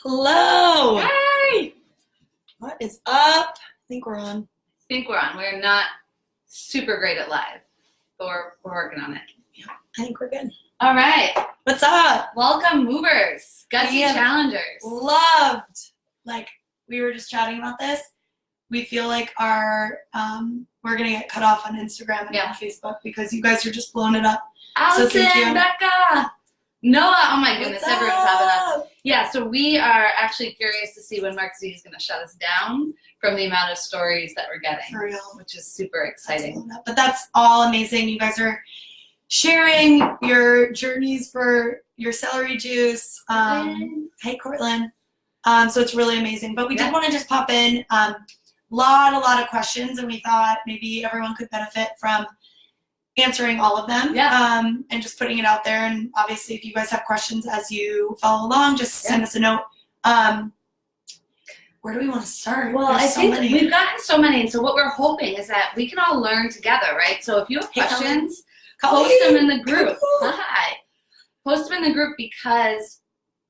Hello. Hey! What is up? I think we're on. We're not super great at live, but we're working on it. Yeah, I think we're good. All right. What's up? Welcome, movers, gutsy challengers. Loved. Like, we were just chatting about this. We feel like we're gonna get cut off on Instagram and on Facebook because you guys are just blowing it up. Allison, so thank you. Becca, Noah. Oh my goodness, What's everyone's having us. up? Yeah, so we are actually curious to see when Mark Z is going to shut us down from the amount of stories that we're getting, For real. which is super exciting. But that's all amazing. You guys are sharing your journeys for your celery juice. Hey, Cortland. So it's really amazing. But we did want to just pop in. A lot of questions, and we thought maybe everyone could benefit from answering all of them. And just putting it out there. And obviously, if you guys have questions as you follow along, just send us a note. Where do we want to start? Well, I think we've gotten so many, and so what we're hoping is that we can all learn together, right? So if you have questions, post them in the group. Hi. Post them in the group because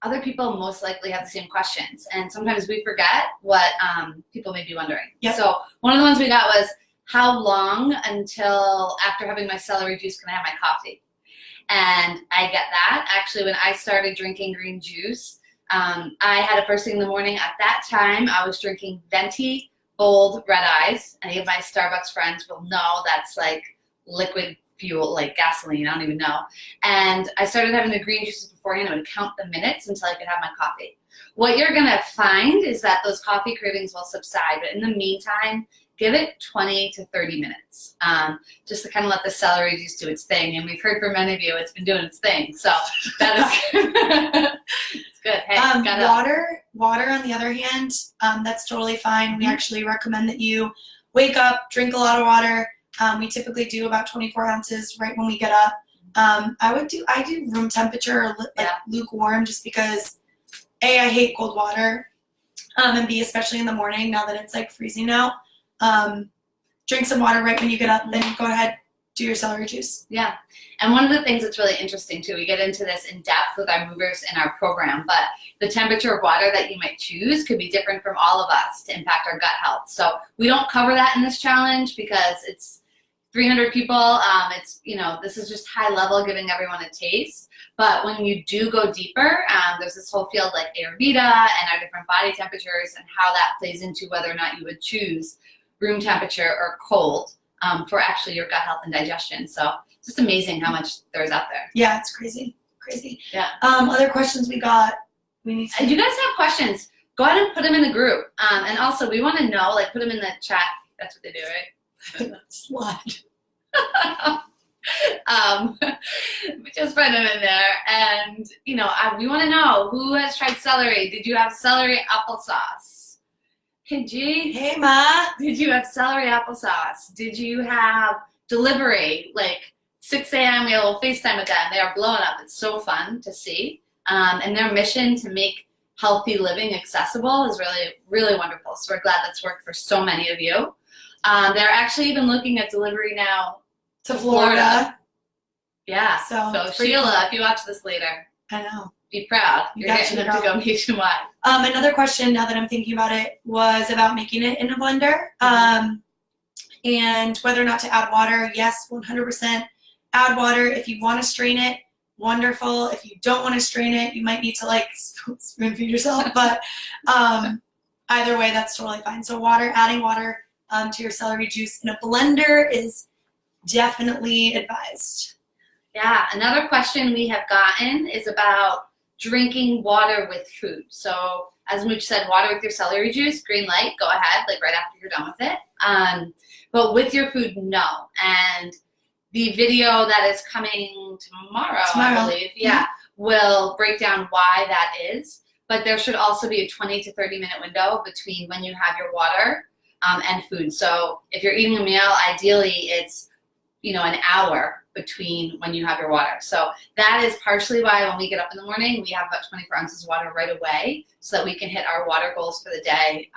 other people most likely have the same questions, and sometimes we forget what people may be wondering. So one of the ones we got was, how long until after having my celery juice can I have my coffee? And I get that. Actually, when I started drinking green juice, I had it first thing in the morning. At that time, I was drinking venti, bold, red eyes. Any of my Starbucks friends will know that's like liquid fuel, like gasoline, I don't even know. And I started having the green juices beforehand. I would count the minutes until I could have my coffee. What you're gonna find is that those coffee cravings will subside, but in the meantime, give it 20 to 30 minutes, just to kind of let the celery juice do its thing. And we've heard from many of you, it's been doing its thing. So that is it's good. Hey, water on the other hand, that's totally fine. We actually recommend that you wake up, drink a lot of water. We typically do about 24 ounces right when we get up. I do room temperature or lukewarm just because A, I hate cold water, and B, especially in the morning now that it's like freezing out. Drink some water right when you get up, then go ahead, do your celery juice. Yeah, and one of the things that's really interesting too, we get into this in depth with our movers in our program, but the temperature of water that you might choose could be different from all of us to impact our gut health. So we don't cover that in this challenge because it's 300 people. This is just high level, giving everyone a taste. But when you do go deeper, there's this whole field like Ayurveda and our different body temperatures and how that plays into whether or not you would choose room temperature or cold for actually your gut health and digestion. So it's just amazing how much there's out there. Yeah, it's crazy. Yeah. Other questions we got. You guys have questions, go ahead and put them in the group. And also we want to know, like, put them in the chat. That's what they do, right? Slut. Just put them in there, and we want to know who has tried celery. Did you have celery applesauce? Hey G. Hey Ma. Did you have celery applesauce? Did you have delivery? Like 6 a.m. we had a little FaceTime with them. They are blowing up. It's so fun to see. And their mission to make healthy living accessible is really, really wonderful. So we're glad that's worked for so many of you. They're actually even looking at delivery now to Florida. Yeah. So Sheila, cool. if you watch this later, I know. Be proud. You're getting them to go nationwide. Another question, now that I'm thinking about it, was about making it in a blender and whether or not to add water. Yes, 100% add water. If you want to strain it, wonderful. If you don't want to strain it, you might need to spoon feed yourself. But either way, that's totally fine. So adding water to your celery juice in a blender is definitely advised. Yeah, another question we have gotten is about drinking water with food. So as Mooch said, water with your celery juice, green light, go ahead, like right after you're done with it. But with your food, no. And the video that is coming tomorrow. I believe, will break down why that is. But there should also be a 20 to 30 minute window between when you have your water and food. So if you're eating a meal, ideally it's an hour between when you have your water. So that is partially why when we get up in the morning, we have about 24 ounces of water right away so that we can hit our water goals for the day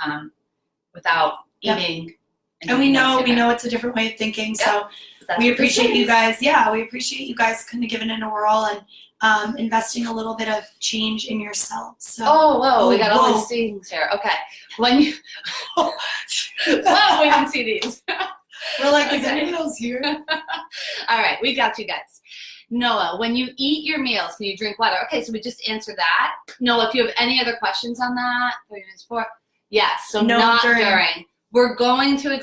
without eating And we know it's a different way of thinking. So we appreciate you guys. Yeah, we appreciate you guys kind of giving it a whirl and investing a little bit of change in yourselves. So, we got all these things here. Okay. When you, whoa, we didn't see these. We're like, is anyone else here? All right, we got you guys. Noah, when you eat your meals, can you drink water? Okay, so we just answered that. Noah, if you have any other questions on that, 30 minutes before. Yes, so No, not during. We're going to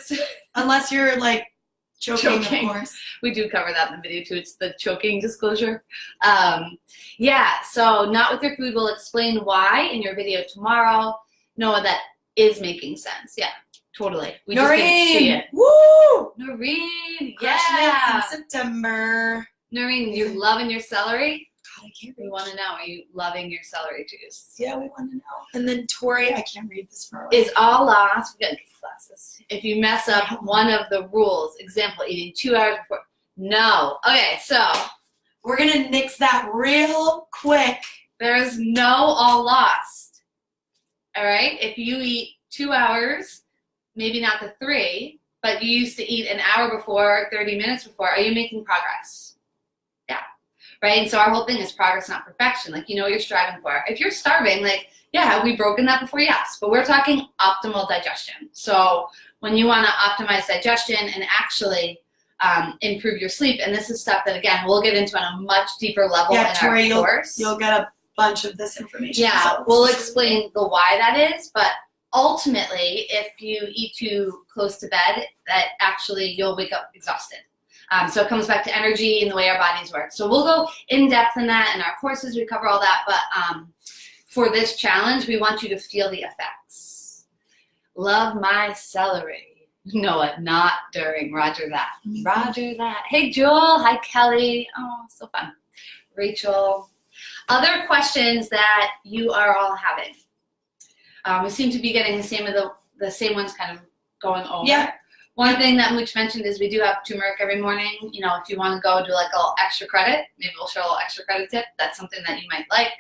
unless you're like choking, of course. We do cover that in the video too. It's the choking disclosure. Yeah, so not with your food. We'll explain why in your video tomorrow. Noah, that is making sense. Yeah, totally. We just didn't see it. Woo! Noreen, Crushing yeah. it in September. Noreen, you're loving your celery? God, I can't We read. want to know, are you loving your celery juice? Yeah, we want to know. And then Tori, I can't read this for Is all lost. We got glasses. If you mess up one of the rules, example, eating 2 hours before. No. Okay, so we're going to nix that real quick. there's no all lost. All right? If you eat 2 hours, maybe not the 3, but you used to eat an hour before, 30 minutes before, are you making progress? Yeah. Right? And so our whole thing is progress, not perfection. Like, you know what you're striving for. If you're starving, like, yeah, have we broken that before? Yes. But we're talking optimal digestion. So when you want to optimize digestion and actually improve your sleep, and this is stuff that, again, we'll get into on a much deeper level in Tori, our course. You'll get a bunch of this information. Yeah, so we'll explain the why that is, but ultimately, if you eat too close to bed, that actually you'll wake up exhausted. So it comes back to energy and the way our bodies work. So we'll go in depth in that in our courses. We cover all that, but for this challenge, we want you to feel the effects. Love my celery. Noah, not during. Roger that. Roger that. Hey, Joel. Hi, Kelly. Oh, so fun. Rachel. Other questions that you are all having. We seem to be getting the same ones kind of going over. Yeah. One thing that Mooch mentioned is we do have turmeric every morning. You know, if you want to go do like a little extra credit, maybe we'll show a little extra credit tip. That's something that you might like.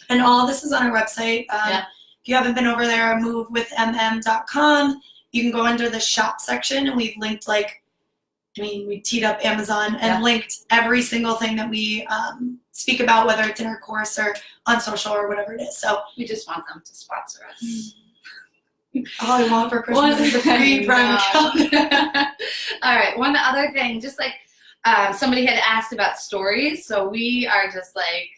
And all this is on our website. If you haven't been over there, movewithmm.com. You can go under the shop section, and we've linked we teed up Amazon and linked every single thing that we speak about, whether it's in our course or on social or whatever it is. So we just want them to sponsor us. All I want for Christmas is a free Prime account. All right, one other thing, just like somebody had asked about stories, so we are just like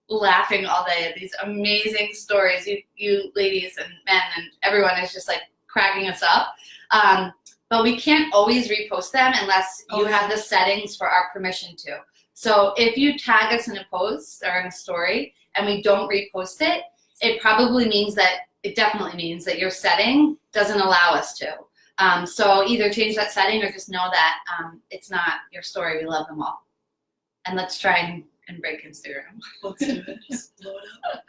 laughing all day at these amazing stories. You ladies and men and everyone is just like cracking us up. But we can't always repost them unless you have the settings for our permission to. So if you tag us in a post or in a story and we don't repost it, it definitely means that your setting doesn't allow us to. So either change that setting or just know that it's not your story. We love them all. And let's try and break Instagram. Let's do it. Just blow it up.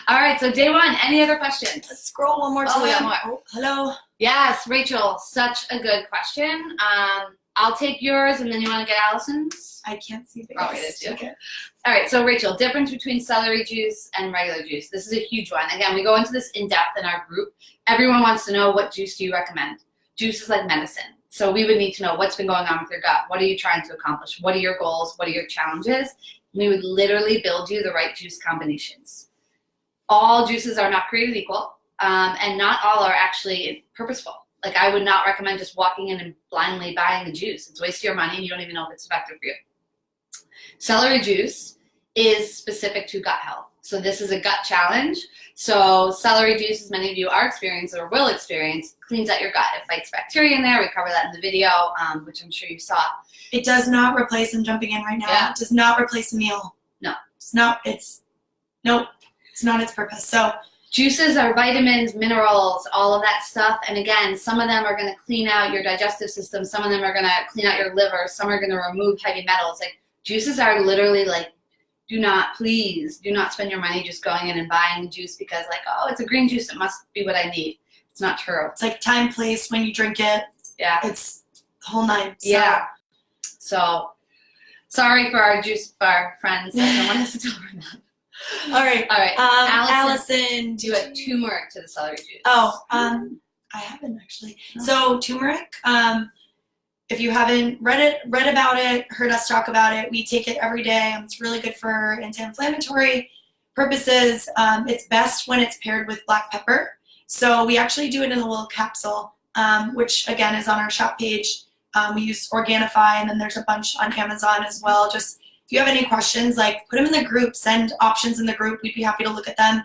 All right, so day one, any other questions? Let's scroll one more time. Oh, we got more. Oh, hello. Yes, Rachel, such a good question. I'll take yours, and then you want to get Allison's? I can't see the I'll read it too. Okay. All right, so Rachel, difference between celery juice and regular juice. This is a huge one. Again, we go into this in depth in our group. Everyone wants to know, what juice do you recommend? Juice is like medicine. So we would need to know what's been going on with your gut. What are you trying to accomplish? What are your goals? What are your challenges? We would literally build you the right juice combinations. All juices are not created equal, and not all are actually purposeful. Like, I would not recommend just walking in and blindly buying a juice. It's a waste of your money and you don't even know if it's effective for you. Celery juice is specific to gut health. So this is a gut challenge. So celery juice, as many of you are experiencing or will experience, cleans out your gut. It fights bacteria in there. We cover that in the video, which I'm sure you saw. It does not replace, I'm jumping in right now, Yeah. It does not replace a meal. No. Nope, it's not its purpose. So juices are vitamins, minerals, all of that stuff. And again, some of them are going to clean out your digestive system. Some of them are going to clean out your liver. Some are going to remove heavy metals. Like, juices are literally like, please do not spend your money just going in and buying the juice because, like, oh, it's a green juice, it must be what I need. It's not true. it's like time, place, when you drink it. Yeah. It's the whole nine. So. Yeah. So, sorry for our juice bar friends. I don't want us to tell her that. All right. All right. Allison, Do a turmeric to the celery juice. I haven't actually. No. So turmeric, if you haven't read about it, heard us talk about it, we take it every day. It's really good for anti-inflammatory purposes. It's best when it's paired with black pepper. So we actually do it in a little capsule, which again is on our shop page. We use Organifi, and then there's a bunch on Amazon as well. Just if you have any questions, like put them in the group, send options in the group. We'd be happy to look at them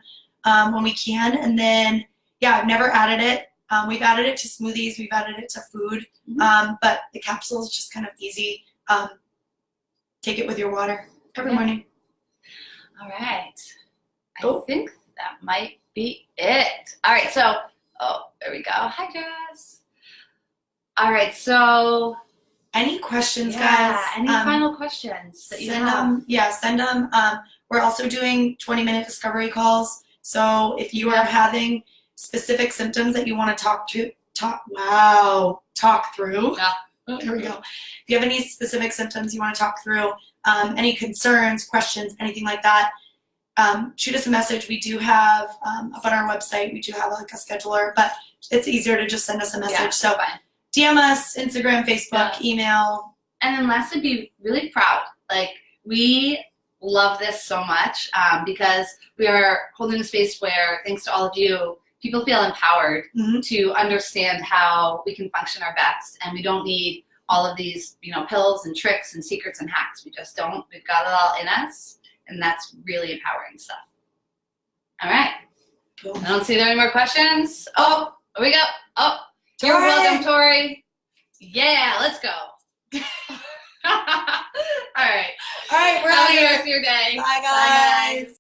when we can. And then, yeah, I've never added it. We've added it to smoothies. We've added it to food. But the capsule is just kind of easy. Take it with your water every morning. All right. I think that might be it. All right. So, there we go. Hi, Jess. All right. So, any questions, guys? Any final questions that you have? Send them. We're also doing 20-minute discovery calls. So if you are having specific symptoms that you want to talk through. Yeah. There we go. If you have any specific symptoms you want to talk through, any concerns, questions, anything like that, shoot us a message. We do have up on our website, we do have like a scheduler, but it's easier to just send us a message. Yeah, so fine. DM us, Instagram, Facebook, email. And then lastly, be really proud. Like, we love this so much because we are holding a space where, thanks to all of you, people feel empowered to understand how we can function our best. And we don't need all of these, pills and tricks and secrets and hacks. We just don't. We've got it all in us. And that's really empowering stuff. All right. Cool. I don't see there any more questions. Oh, here we go. Oh, you're welcome, Tori. Yeah, let's go. All right. All right, we're Have out a good here. rest of your day. Bye, guys.